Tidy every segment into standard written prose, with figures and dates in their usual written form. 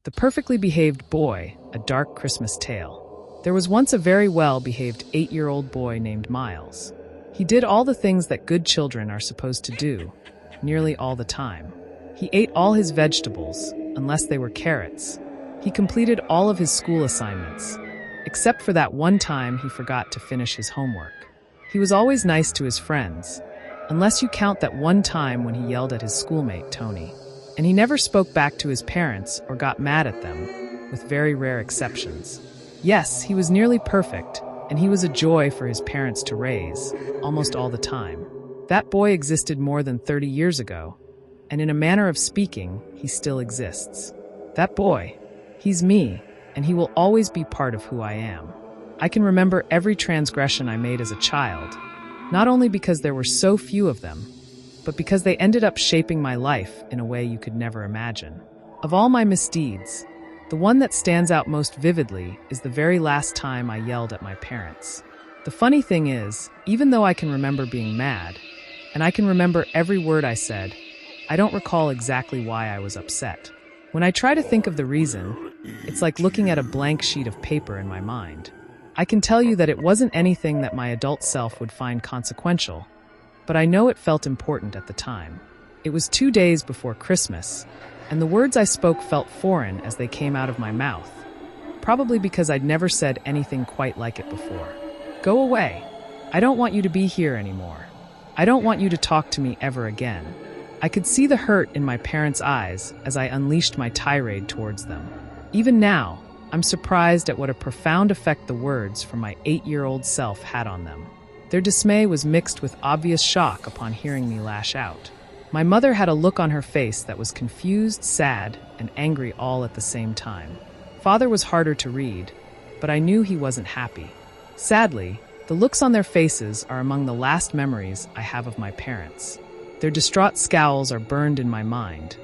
The Perfectly Behaved Boy, A Dark Christmas Tale. There was once a very well-behaved 8-year-old boy named Miles. He did all the things that good children are supposed to do, nearly all the time. He ate all his vegetables, unless they were carrots. He completed all of his school assignments, except for that one time he forgot to finish his homework. He was always nice to his friends, unless you count that one time when he yelled at his schoolmate, Tony. And he never spoke back to his parents or got mad at them, with very rare exceptions. Yes, he was nearly perfect, and he was a joy for his parents to raise, almost all the time. That boy existed more than 30 years ago, and in a manner of speaking, he still exists. That boy, he's me, and he will always be part of who I am. I can remember every transgression I made as a child, not only because there were so few of them, but because they ended up shaping my life in a way you could never imagine. Of all my misdeeds, the one that stands out most vividly is the very last time I yelled at my parents. The funny thing is, even though I can remember being mad, and I can remember every word I said, I don't recall exactly why I was upset. When I try to think of the reason, it's like looking at a blank sheet of paper in my mind. I can tell you that it wasn't anything that my adult self would find consequential, but I know it felt important at the time. It was 2 days before Christmas, and the words I spoke felt foreign as they came out of my mouth, probably because I'd never said anything quite like it before. Go away. I don't want you to be here anymore. I don't want you to talk to me ever again. I could see the hurt in my parents' eyes as I unleashed my tirade towards them. Even now, I'm surprised at what a profound effect the words from my 8-year-old self had on them. Their dismay was mixed with obvious shock upon hearing me lash out. My mother had a look on her face that was confused, sad, and angry all at the same time. Father was harder to read, but I knew he wasn't happy. Sadly, the looks on their faces are among the last memories I have of my parents. Their distraught scowls are burned in my mind,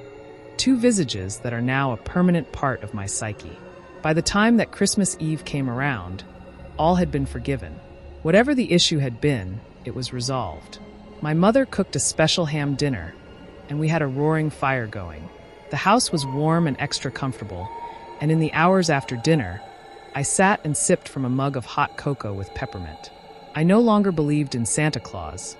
2 visages that are now a permanent part of my psyche. By the time that Christmas Eve came around, all had been forgiven. Whatever the issue had been, it was resolved. My mother cooked a special ham dinner, and we had a roaring fire going. The house was warm and extra comfortable, and in the hours after dinner, I sat and sipped from a mug of hot cocoa with peppermint. I no longer believed in Santa Claus,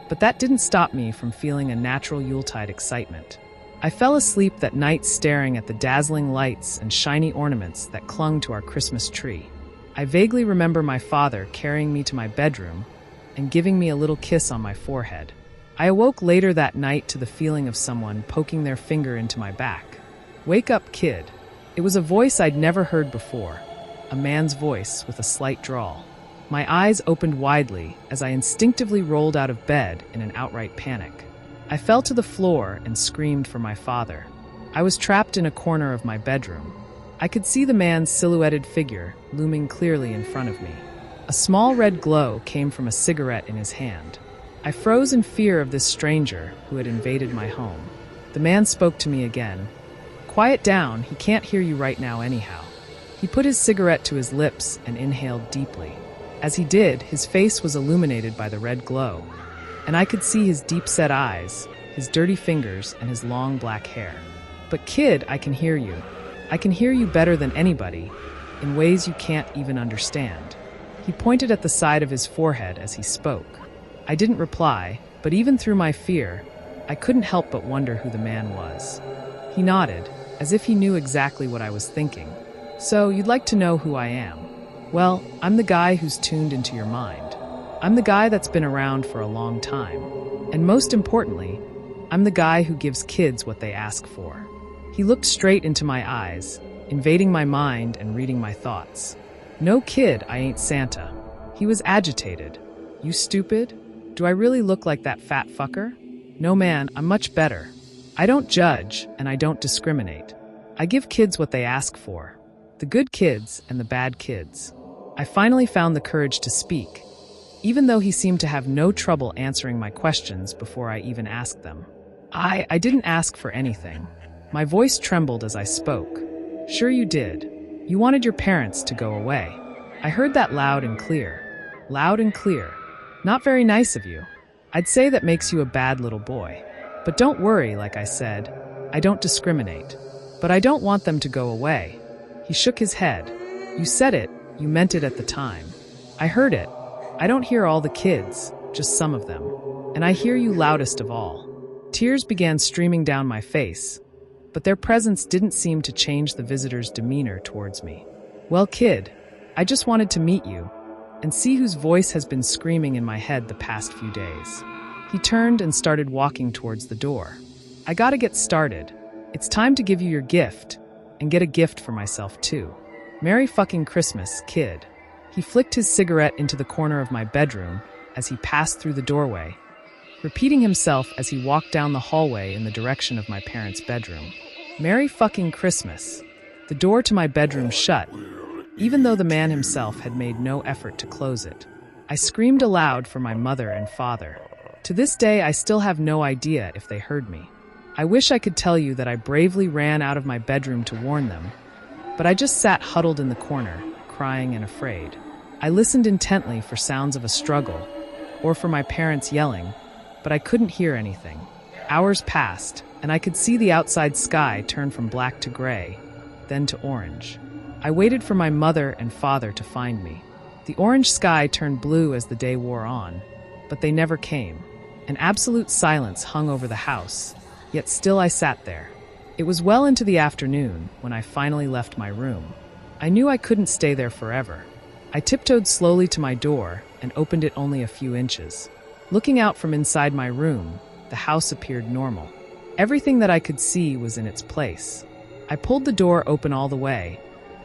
but that didn't stop me from feeling a natural Yuletide excitement. I fell asleep that night staring at the dazzling lights and shiny ornaments that clung to our Christmas tree. I vaguely remember my father carrying me to my bedroom and giving me a little kiss on my forehead. I awoke later that night to the feeling of someone poking their finger into my back. "Wake up, kid." It was a voice I'd never heard before, a man's voice with a slight drawl. My eyes opened widely as I instinctively rolled out of bed in an outright panic. I fell to the floor and screamed for my father. I was trapped in a corner of my bedroom. I could see the man's silhouetted figure looming clearly in front of me. A small red glow came from a cigarette in his hand. I froze in fear of this stranger who had invaded my home. The man spoke to me again. "Quiet down, he can't hear you right now anyhow." He put his cigarette to his lips and inhaled deeply. As he did, his face was illuminated by the red glow, and I could see his deep-set eyes, his dirty fingers, and his long black hair. "But kid, I can hear you. I can hear you better than anybody, in ways you can't even understand." He pointed at the side of his forehead as he spoke. I didn't reply, but even through my fear, I couldn't help but wonder who the man was. He nodded, as if he knew exactly what I was thinking. "So, you'd like to know who I am? Well, I'm the guy who's tuned into your mind. I'm the guy that's been around for a long time. And most importantly, I'm the guy who gives kids what they ask for." He looked straight into my eyes, invading my mind and reading my thoughts. "No kid, I ain't Santa." He was agitated. "You stupid? Do I really look like that fat fucker? No man, I'm much better. I don't judge, and I don't discriminate. I give kids what they ask for. The good kids and the bad kids." I finally found the courage to speak, even though he seemed to have no trouble answering my questions before I even asked them. I didn't ask for anything." My voice trembled as I spoke. "Sure you did. You wanted your parents to go away. I heard that loud and clear. Loud and clear. Not very nice of you. I'd say that makes you a bad little boy. But don't worry, like I said, I don't discriminate. But I don't want them to go away. He shook his head. You said it, you meant it at the time. I heard it. I don't hear all the kids, just some of them. And I hear you loudest of all. Tears began streaming down my face, but their presence didn't seem to change the visitor's demeanor towards me. Well, kid, I just wanted to meet you and see whose voice has been screaming in my head the past few days. He turned and started walking towards the door. I gotta get started. It's time to give you your gift, and get a gift for myself too. Merry fucking Christmas, kid. He flicked his cigarette into the corner of my bedroom as he passed through the doorway, repeating himself as he walked down the hallway in the direction of my parents' bedroom. Merry fucking Christmas. The door to my bedroom shut, even though the man himself had made no effort to close it. I screamed aloud for my mother and father. To this day, I still have no idea if they heard me. I wish I could tell you that I bravely ran out of my bedroom to warn them, but I just sat huddled in the corner, crying and afraid. I listened intently for sounds of a struggle, or for my parents yelling, but I couldn't hear anything. Hours passed, and I could see the outside sky turn from black to gray, then to orange. I waited for my mother and father to find me. The orange sky turned blue as the day wore on, but they never came. An absolute silence hung over the house, yet still I sat there. It was well into the afternoon when I finally left my room. I knew I couldn't stay there forever. I tiptoed slowly to my door and opened it only a few inches. Looking out from inside my room, the house appeared normal. Everything that I could see was in its place. I pulled the door open all the way,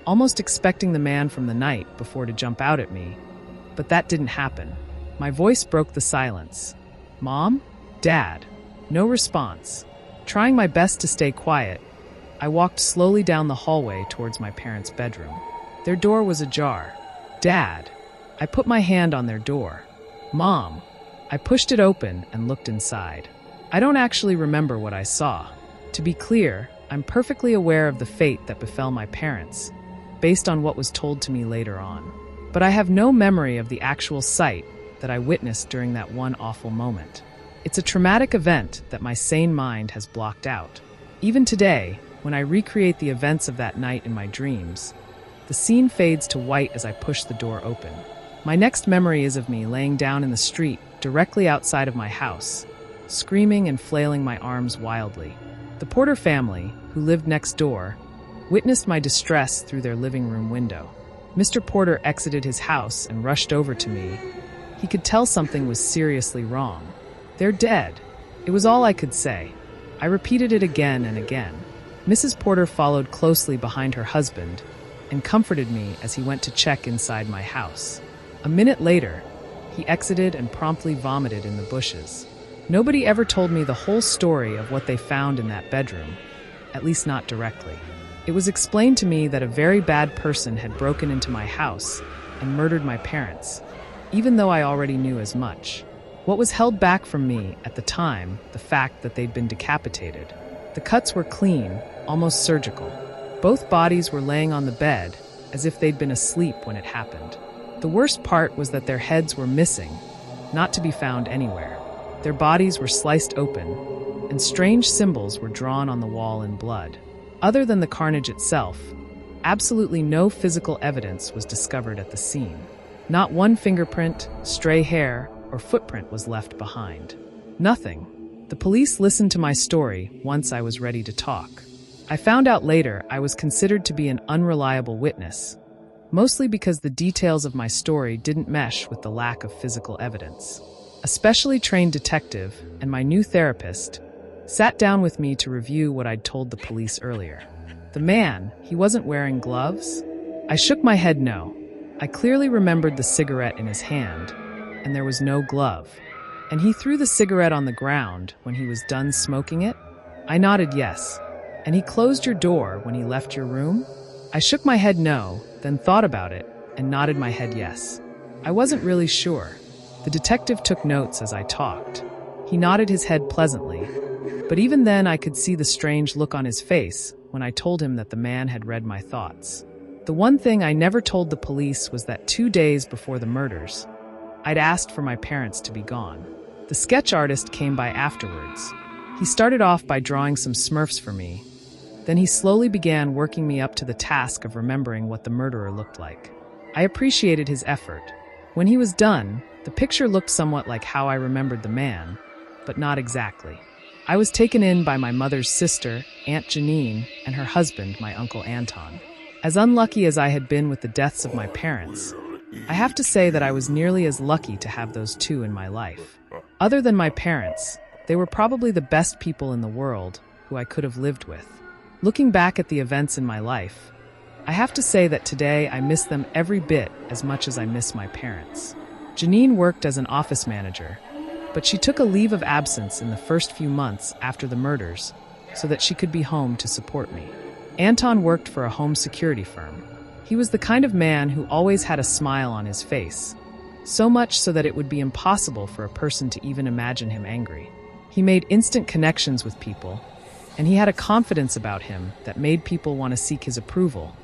almost expecting the man from the night before to jump out at me, but that didn't happen. My voice broke the silence. Mom? Dad? No response. Trying my best to stay quiet, I walked slowly down the hallway towards my parents' bedroom. Their door was ajar. Dad. I put my hand on their door. Mom. I pushed it open and looked inside. I don't actually remember what I saw. To be clear, I'm perfectly aware of the fate that befell my parents, based on what was told to me later on. But I have no memory of the actual sight that I witnessed during that one awful moment. It's a traumatic event that my sane mind has blocked out. Even today, when I recreate the events of that night in my dreams, the scene fades to white as I push the door open. My next memory is of me laying down in the street directly outside of my house, screaming and flailing my arms wildly. The Porter family, who lived next door, witnessed my distress through their living room window. Mr. Porter exited his house and rushed over to me. He could tell something was seriously wrong. They're dead. It was all I could say. I repeated it again and again. Mrs. Porter followed closely behind her husband and comforted me as he went to check inside my house. A minute later, he exited and promptly vomited in the bushes. Nobody ever told me the whole story of what they found in that bedroom, at least not directly. It was explained to me that a very bad person had broken into my house and murdered my parents, even though I already knew as much. What was held back from me at the time, the fact that they'd been decapitated. The cuts were clean, almost surgical. Both bodies were laying on the bed, as if they'd been asleep when it happened. The worst part was that their heads were missing, not to be found anywhere. Their bodies were sliced open, and strange symbols were drawn on the wall in blood. Other than the carnage itself, absolutely no physical evidence was discovered at the scene. Not one fingerprint, stray hair, or footprint was left behind. Nothing. The police listened to my story once I was ready to talk. I found out later I was considered to be an unreliable witness, mostly because the details of my story didn't mesh with the lack of physical evidence. A specially trained detective and my new therapist sat down with me to review what I'd told the police earlier. The man, he wasn't wearing gloves? I shook my head no. I clearly remembered the cigarette in his hand, and there was no glove. And he threw the cigarette on the ground when he was done smoking it? I nodded yes. And he closed your door when he left your room? I shook my head no, then thought about it, and nodded my head yes. I wasn't really sure. The detective took notes as I talked. He nodded his head pleasantly, but even then I could see the strange look on his face when I told him that the man had read my thoughts. The one thing I never told the police was that 2 days before the murders, I'd asked for my parents to be gone. The sketch artist came by afterwards. He started off by drawing some Smurfs for me, Then he slowly began working me up to the task of remembering what the murderer looked like. I appreciated his effort. When he was done, the picture looked somewhat like how I remembered the man, but not exactly. I was taken in by my mother's sister, Aunt Janine, and her husband, my Uncle Anton. As unlucky as I had been with the deaths of my parents, I have to say that I was nearly as lucky to have those two in my life. Other than my parents, they were probably the best people in the world who I could have lived with. Looking back at the events in my life, I have to say that today I miss them every bit as much as I miss my parents. Janine worked as an office manager, but she took a leave of absence in the first few months after the murders so that she could be home to support me. Anton worked for a home security firm. He was the kind of man who always had a smile on his face, so much so that it would be impossible for a person to even imagine him angry. He made instant connections with people, and he had a confidence about him that made people want to seek his approval,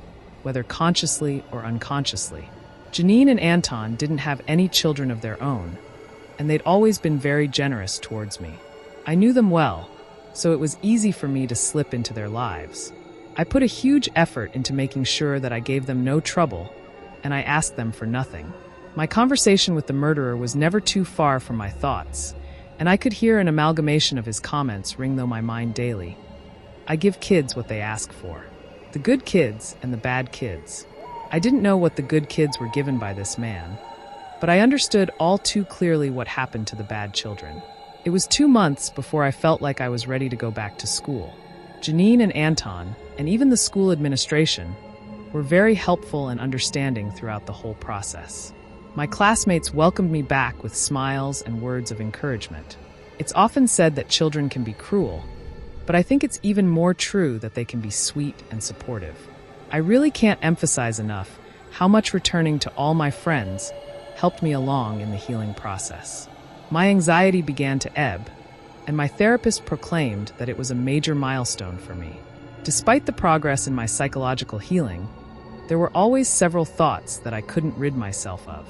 whether consciously or unconsciously. Janine and Anton didn't have any children of their own, and they'd always been very generous towards me. I knew them well, so it was easy for me to slip into their lives. I put a huge effort into making sure that I gave them no trouble, and I asked them for nothing. My conversation with the murderer was never too far from my thoughts, and I could hear an amalgamation of his comments ring through my mind daily. I give kids what they ask for. The good kids and the bad kids. I didn't know what the good kids were given by this man, but I understood all too clearly what happened to the bad children. It was 2 months before I felt like I was ready to go back to school. Janine and Anton, and even the school administration, were very helpful and understanding throughout the whole process. My classmates welcomed me back with smiles and words of encouragement. It's often said that children can be cruel, but I think it's even more true that they can be sweet and supportive. I really can't emphasize enough how much returning to all my friends helped me along in the healing process. My anxiety began to ebb, and my therapist proclaimed that it was a major milestone for me. Despite the progress in my psychological healing, there were always several thoughts that I couldn't rid myself of.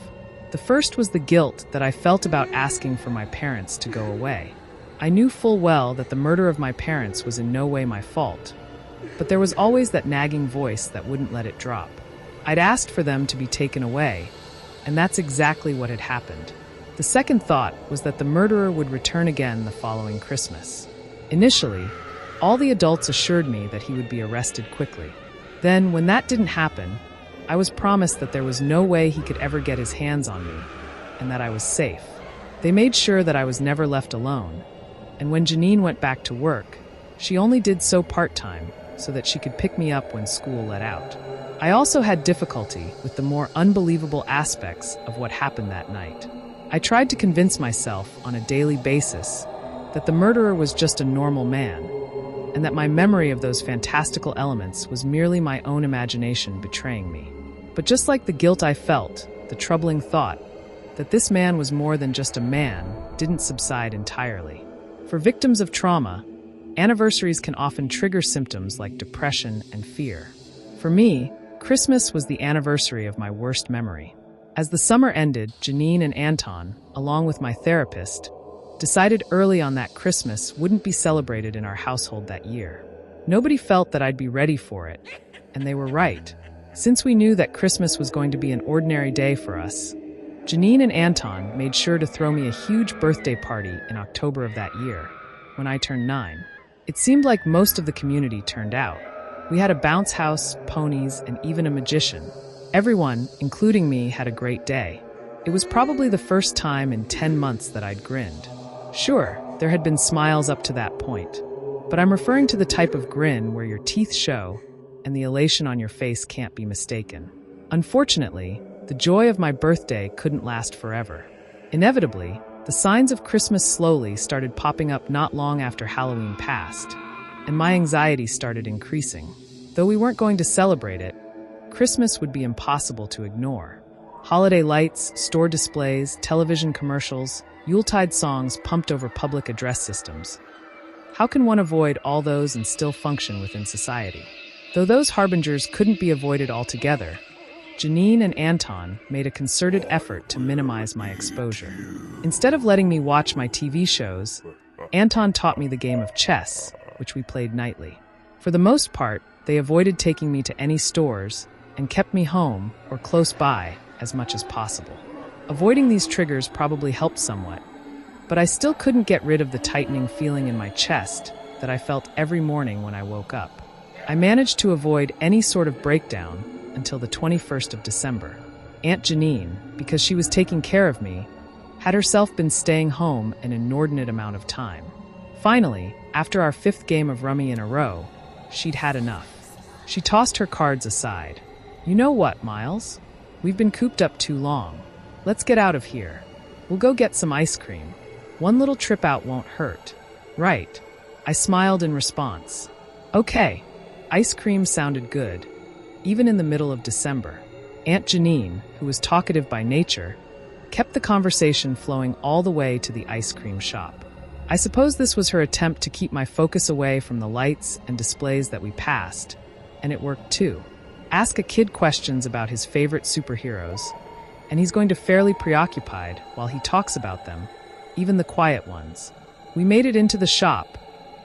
The first was the guilt that I felt about asking for my parents to go away. I knew full well that the murder of my parents was in no way my fault, but there was always that nagging voice that wouldn't let it drop. I'd asked for them to be taken away, and that's exactly what had happened. The second thought was that the murderer would return again the following Christmas. Initially, all the adults assured me that he would be arrested quickly. Then, when that didn't happen, I was promised that there was no way he could ever get his hands on me, and that I was safe. They made sure that I was never left alone, and when Janine went back to work, she only did so part-time so that she could pick me up when school let out. I also had difficulty with the more unbelievable aspects of what happened that night. I tried to convince myself on a daily basis that the murderer was just a normal man, and that my memory of those fantastical elements was merely my own imagination betraying me. But just like the guilt I felt, the troubling thought that this man was more than just a man didn't subside entirely. For victims of trauma, anniversaries can often trigger symptoms like depression and fear. For me, Christmas was the anniversary of my worst memory. As the summer ended, Janine and Anton, along with my therapist, decided early on that Christmas wouldn't be celebrated in our household that year. Nobody felt that I'd be ready for it, and they were right. Since we knew that Christmas was going to be an ordinary day for us, Janine and Anton made sure to throw me a huge birthday party in October of that year, when I turned 9. It seemed like most of the community turned out. We had a bounce house, ponies, and even a magician. Everyone, including me, had a great day. It was probably the first time in 10 months that I'd grinned. Sure, there had been smiles up to that point, but I'm referring to the type of grin where your teeth show and the elation on your face can't be mistaken. Unfortunately, the joy of my birthday couldn't last forever. Inevitably, the signs of Christmas slowly started popping up not long after Halloween passed, and my anxiety started increasing. Though we weren't going to celebrate it, Christmas would be impossible to ignore. Holiday lights, store displays, television commercials, Yuletide songs pumped over public address systems. How can one avoid all those and still function within society? Though those harbingers couldn't be avoided altogether, Janine and Anton made a concerted effort to minimize my exposure. Instead of letting me watch my TV shows, Anton taught me the game of chess, which we played nightly. For the most part, they avoided taking me to any stores and kept me home or close by as much as possible. Avoiding these triggers probably helped somewhat, but I still couldn't get rid of the tightening feeling in my chest that I felt every morning when I woke up. I managed to avoid any sort of breakdown until the 21st of December. Aunt Janine, because she was taking care of me, had herself been staying home an inordinate amount of time. Finally, after our 5th game of rummy in a row, she'd had enough. She tossed her cards aside. "You know what, Miles? We've been cooped up too long. Let's get out of here. We'll go get some ice cream. One little trip out won't hurt." "Right." I smiled in response. "Okay." Ice cream sounded good, even in the middle of December. Aunt Janine, who was talkative by nature, kept the conversation flowing all the way to the ice cream shop. I suppose this was her attempt to keep my focus away from the lights and displays that we passed, and it worked too. Ask a kid questions about his favorite superheroes, and he's going to fairly preoccupied while he talks about them, even the quiet ones. We made it into the shop.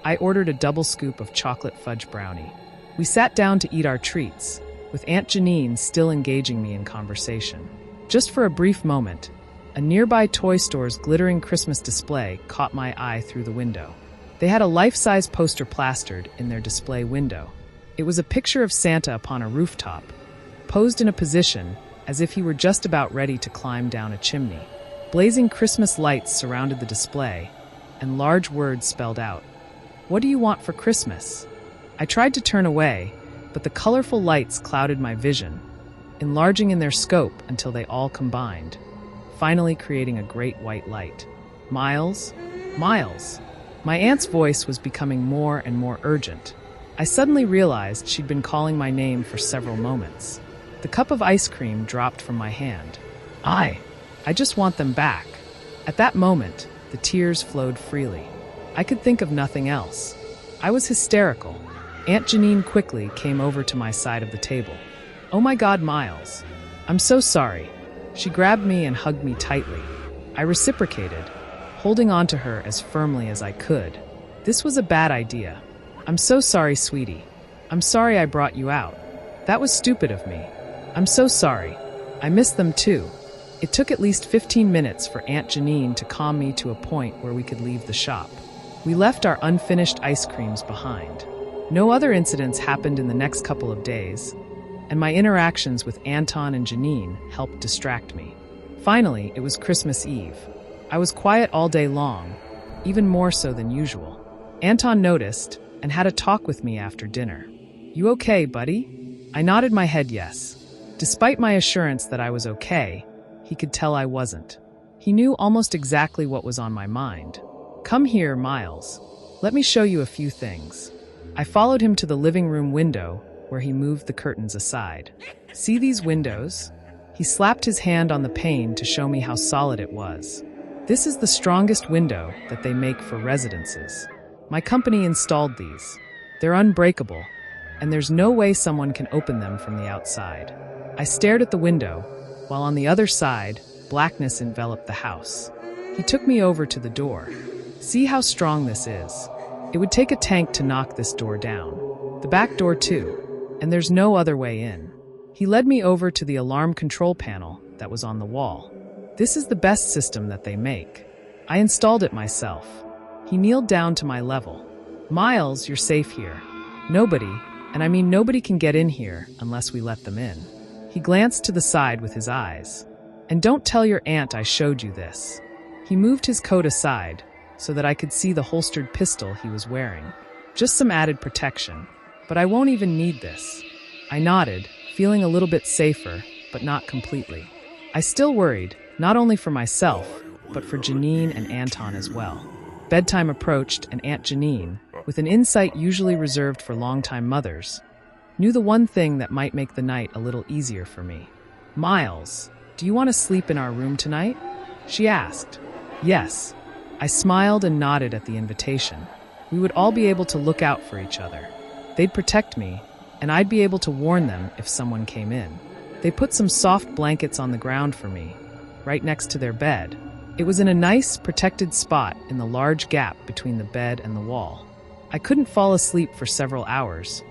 I ordered a double scoop of chocolate fudge brownie. We sat down to eat our treats, with Aunt Janine still engaging me in conversation. Just for a brief moment, a nearby toy store's glittering Christmas display caught my eye through the window. They had a life-size poster plastered in their display window. It was a picture of Santa upon a rooftop, posed in a position as if he were just about ready to climb down a chimney. Blazing Christmas lights surrounded the display, and large words spelled out, "What do you want for Christmas?" I tried to turn away, but the colorful lights clouded my vision, enlarging in their scope until they all combined, finally creating a great white light. "Miles? Miles?" My aunt's voice was becoming more and more urgent. I suddenly realized she'd been calling my name for several moments. The cup of ice cream dropped from my hand. I just want them back." At that moment, the tears flowed freely. I could think of nothing else. I was hysterical. Aunt Janine quickly came over to my side of the table. "Oh my God, Miles. I'm so sorry." She grabbed me and hugged me tightly. I reciprocated, holding on to her as firmly as I could. "This was a bad idea. I'm so sorry, sweetie. I'm sorry I brought you out. That was stupid of me. I'm so sorry. I missed them too." It took at least 15 minutes for Aunt Janine to calm me to a point where we could leave the shop. We left our unfinished ice creams behind. No other incidents happened in the next couple of days, and my interactions with Anton and Janine helped distract me. Finally, it was Christmas Eve. I was quiet all day long, even more so than usual. Anton noticed and had a talk with me after dinner. "You okay, buddy?" I nodded my head yes. Despite my assurance that I was okay, he could tell I wasn't. He knew almost exactly what was on my mind. "Come here, Miles. Let me show you a few things." I followed him to the living room window, where he moved the curtains aside. "See these windows?" He slapped his hand on the pane to show me how solid it was. "This is the strongest window that they make for residences. My company installed these. They're unbreakable, and there's no way someone can open them from the outside." I stared at the window, while on the other side, blackness enveloped the house. He took me over to the door. "See how strong this is? It would take a tank to knock this door down. The back door too, and there's no other way in." He led me over to the alarm control panel that was on the wall. "This is the best system that they make. I installed it myself." He kneeled down to my level. "Miles, you're safe here. Nobody, and I mean nobody, can get in here unless we let them in." He glanced to the side with his eyes. "And don't tell your aunt I showed you this." He moved his coat aside so that I could see the holstered pistol he was wearing. "Just some added protection, but I won't even need this." I nodded, feeling a little bit safer, but not completely. I still worried, not only for myself, but for Janine and Anton as well. Bedtime approached, and Aunt Janine, with an insight usually reserved for longtime mothers, knew the one thing that might make the night a little easier for me. "Miles, do you want to sleep in our room tonight?" she asked. "Yes." I smiled and nodded at the invitation. We would all be able to look out for each other. They'd protect me, and I'd be able to warn them if someone came in. They put some soft blankets on the ground for me, right next to their bed. It was in a nice, protected spot in the large gap between the bed and the wall. I couldn't fall asleep for several hours,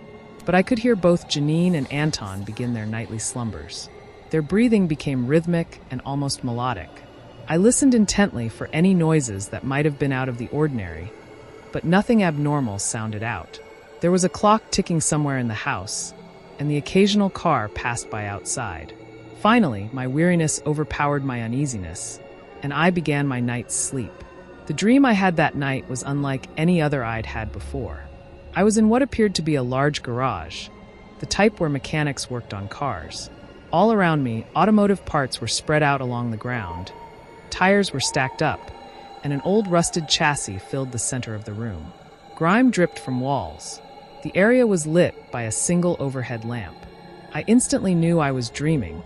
but I could hear both Janine and Anton begin their nightly slumbers. Their breathing became rhythmic and almost melodic. I listened intently for any noises that might have been out of the ordinary, but nothing abnormal sounded out. There was a clock ticking somewhere in the house, and the occasional car passed by outside. Finally, my weariness overpowered my uneasiness, and I began my night's sleep. The dream I had that night was unlike any other I'd had before. I was in what appeared to be a large garage, the type where mechanics worked on cars. All around me, automotive parts were spread out along the ground, tires were stacked up, and an old rusted chassis filled the center of the room. Grime dripped from walls. The area was lit by a single overhead lamp. I instantly knew I was dreaming,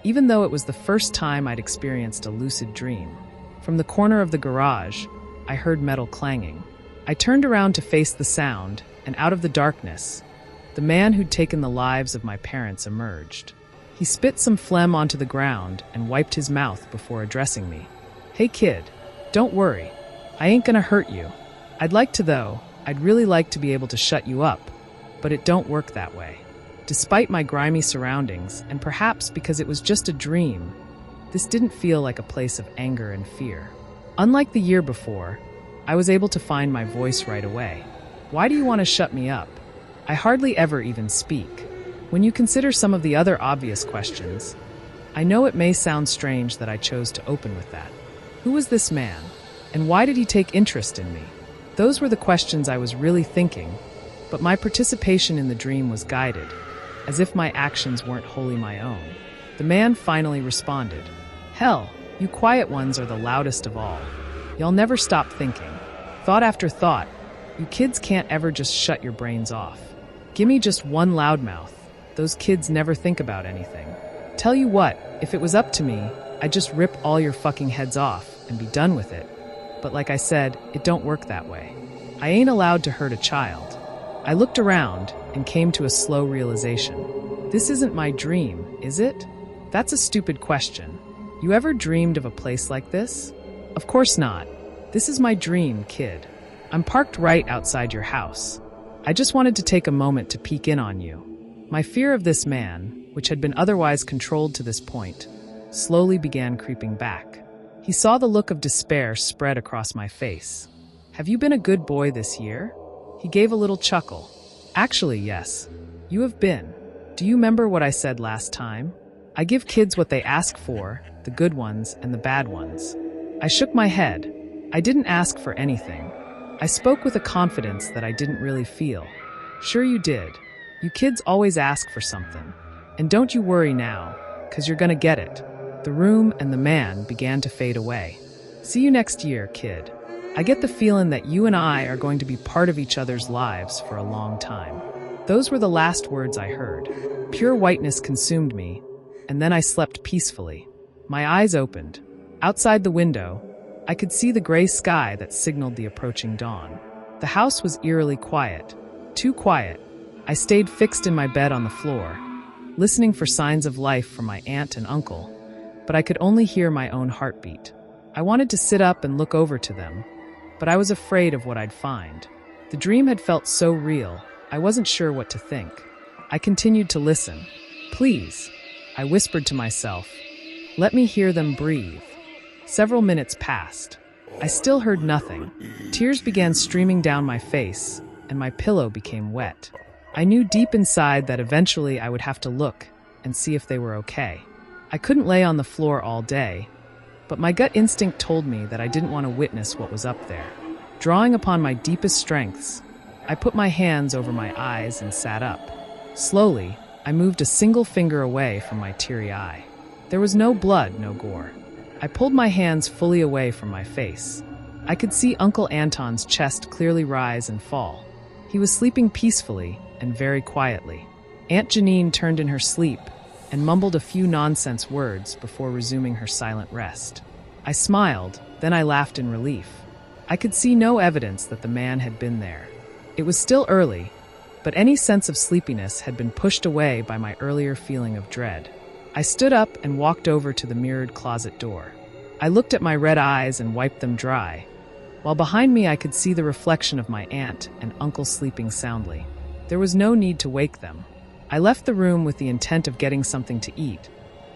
even though it was the first time I'd experienced a lucid dream. From the corner of the garage, I heard metal clanging. I turned around to face the sound, and out of the darkness, the man who'd taken the lives of my parents emerged. He spit some phlegm onto the ground and wiped his mouth before addressing me. "Hey kid, don't worry. I ain't gonna hurt you. I'd like to though. I'd really like to be able to shut you up, but it don't work that way." Despite my grimy surroundings, and perhaps because it was just a dream, this didn't feel like a place of anger and fear. Unlike the year before, I was able to find my voice right away. "Why do you want to shut me up? I hardly ever even speak." When you consider some of the other obvious questions, I know it may sound strange that I chose to open with that. Who was this man? And why did he take interest in me? Those were the questions I was really thinking, but my participation in the dream was guided, as if my actions weren't wholly my own. The man finally responded. "Hell, you quiet ones are the loudest of all. Y'all never stop thinking. Thought after thought. You kids can't ever just shut your brains off. Gimme just one loudmouth. Those kids never think about anything. Tell you what, if it was up to me, I'd just rip all your fucking heads off and be done with it. But like I said, it don't work that way. I ain't allowed to hurt a child." I looked around and came to a slow realization. This isn't my dream, is it? That's a stupid question. You ever dreamed of a place like this? Of course not. This is my dream, kid. I'm parked right outside your house. I just wanted to take a moment to peek in on you. My fear of this man, which had been otherwise controlled to this point, slowly began creeping back. He saw the look of despair spread across my face. "Have you been a good boy this year?" He gave a little chuckle. "Actually, yes. You have been. Do you remember what I said last time? I give kids what they ask for, the good ones and the bad ones." I shook my head. I didn't ask for anything. I spoke with a confidence that I didn't really feel. "Sure you did. You kids always ask for something. And don't you worry now, 'cause you're gonna get it." The room and the man began to fade away. "See you next year, kid. I get the feeling that you and I are going to be part of each other's lives for a long time." Those were the last words I heard. Pure whiteness consumed me, and then I slept peacefully. My eyes opened. Outside the window, I could see the gray sky that signaled the approaching dawn. The house was eerily quiet. Too quiet. I stayed fixed in my bed on the floor, listening for signs of life from my aunt and uncle, but I could only hear my own heartbeat. I wanted to sit up and look over to them, but I was afraid of what I'd find. The dream had felt so real, I wasn't sure what to think. I continued to listen. "Please," I whispered to myself, "let me hear them breathe." Several minutes passed. I still heard nothing. Tears began streaming down my face, and my pillow became wet. I knew deep inside that eventually I would have to look and see if they were okay. I couldn't lay on the floor all day, but my gut instinct told me that I didn't want to witness what was up there. Drawing upon my deepest strengths, I put my hands over my eyes and sat up. Slowly, I moved a single finger away from my teary eye. There was no blood, no gore. I pulled my hands fully away from my face. I could see Uncle Anton's chest clearly rise and fall. He was sleeping peacefully and very quietly. Aunt Janine turned in her sleep and mumbled a few nonsense words before resuming her silent rest. I smiled, then I laughed in relief. I could see no evidence that the man had been there. It was still early, but any sense of sleepiness had been pushed away by my earlier feeling of dread. I stood up and walked over to the mirrored closet door. I looked at my red eyes and wiped them dry, while behind me I could see the reflection of my aunt and uncle sleeping soundly. There was no need to wake them. I left the room with the intent of getting something to eat,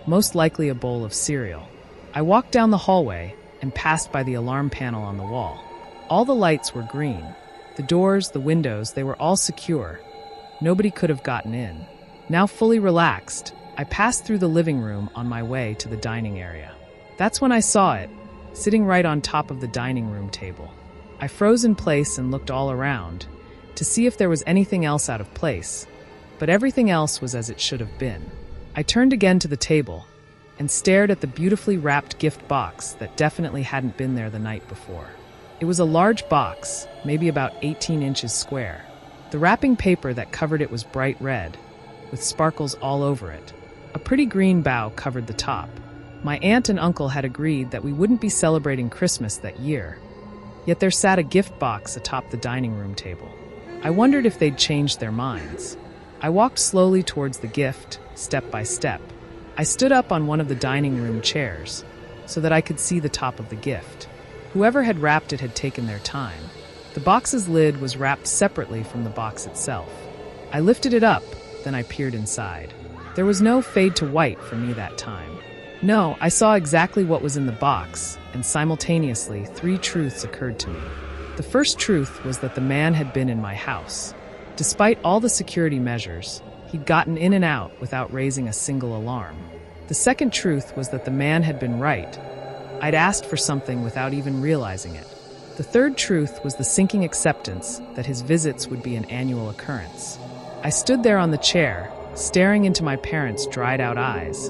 most likely a bowl of cereal. I walked down the hallway and passed by the alarm panel on the wall. All the lights were green. The doors, the windows, they were all secure. Nobody could have gotten in. Now fully relaxed, I passed through the living room on my way to the dining area. That's when I saw it, sitting right on top of the dining room table. I froze in place and looked all around to see if there was anything else out of place, but everything else was as it should have been. I turned again to the table and stared at the beautifully wrapped gift box that definitely hadn't been there the night before. It was a large box, maybe about 18 inches square. The wrapping paper that covered it was bright red, with sparkles all over it. A pretty green bow covered the top. My aunt and uncle had agreed that we wouldn't be celebrating Christmas that year, yet there sat a gift box atop the dining room table. I wondered if they'd changed their minds. I walked slowly towards the gift, step by step. I stood up on one of the dining room chairs so that I could see the top of the gift. Whoever had wrapped it had taken their time. The box's lid was wrapped separately from the box itself. I lifted it up, then I peered inside. There was no fade to white for me that time. No, I saw exactly what was in the box, and simultaneously 3 truths occurred to me. The first truth was that the man had been in my house. Despite all the security measures, he'd gotten in and out without raising a single alarm. The second truth was that the man had been right. I'd asked for something without even realizing it. The third truth was the sinking acceptance that his visits would be an annual occurrence. I stood there on the chair, staring into my parents' dried-out eyes,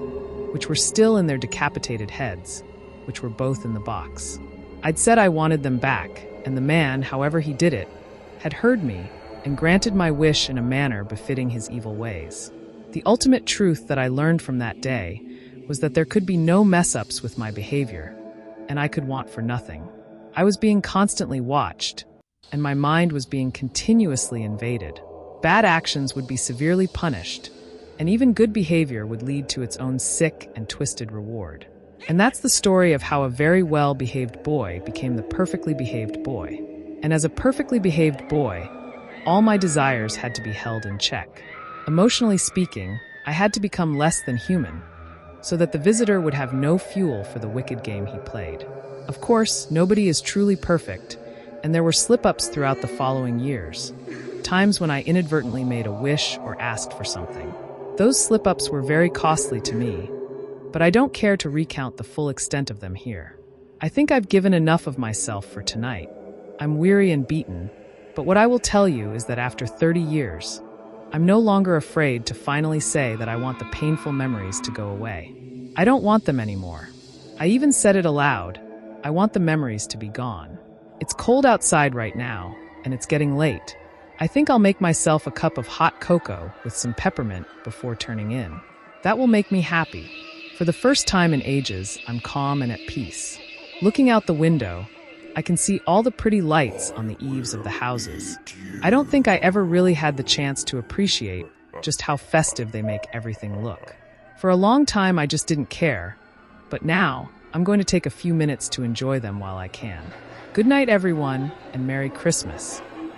which were still in their decapitated heads, which were both in the box. I'd said I wanted them back, and the man, however he did it, had heard me and granted my wish in a manner befitting his evil ways. The ultimate truth that I learned from that day was that there could be no mess-ups with my behavior, and I could want for nothing. I was being constantly watched, and my mind was being continuously invaded. Bad actions would be severely punished, and even good behavior would lead to its own sick and twisted reward. And that's the story of how a very well-behaved boy became the perfectly behaved boy. And as a perfectly behaved boy, all my desires had to be held in check. Emotionally speaking, I had to become less than human, so that the visitor would have no fuel for the wicked game he played. Of course, nobody is truly perfect, and there were slip-ups throughout the following years, times when I inadvertently made a wish or asked for something. Those slip-ups were very costly to me, but I don't care to recount the full extent of them here. I think I've given enough of myself for tonight. I'm weary and beaten, but what I will tell you is that after 30 years, I'm no longer afraid to finally say that I want the painful memories to go away. I don't want them anymore. I even said it aloud. I want the memories to be gone. It's cold outside right now, and it's getting late. I think I'll make myself a cup of hot cocoa with some peppermint before turning in. That will make me happy. For the first time in ages, I'm calm and at peace. Looking out the window, I can see all the pretty lights on the eaves of the houses. I don't think I ever really had the chance to appreciate just how festive they make everything look. For a long time, I just didn't care, but now I'm going to take a few minutes to enjoy them while I can. Good night, everyone, and Merry Christmas.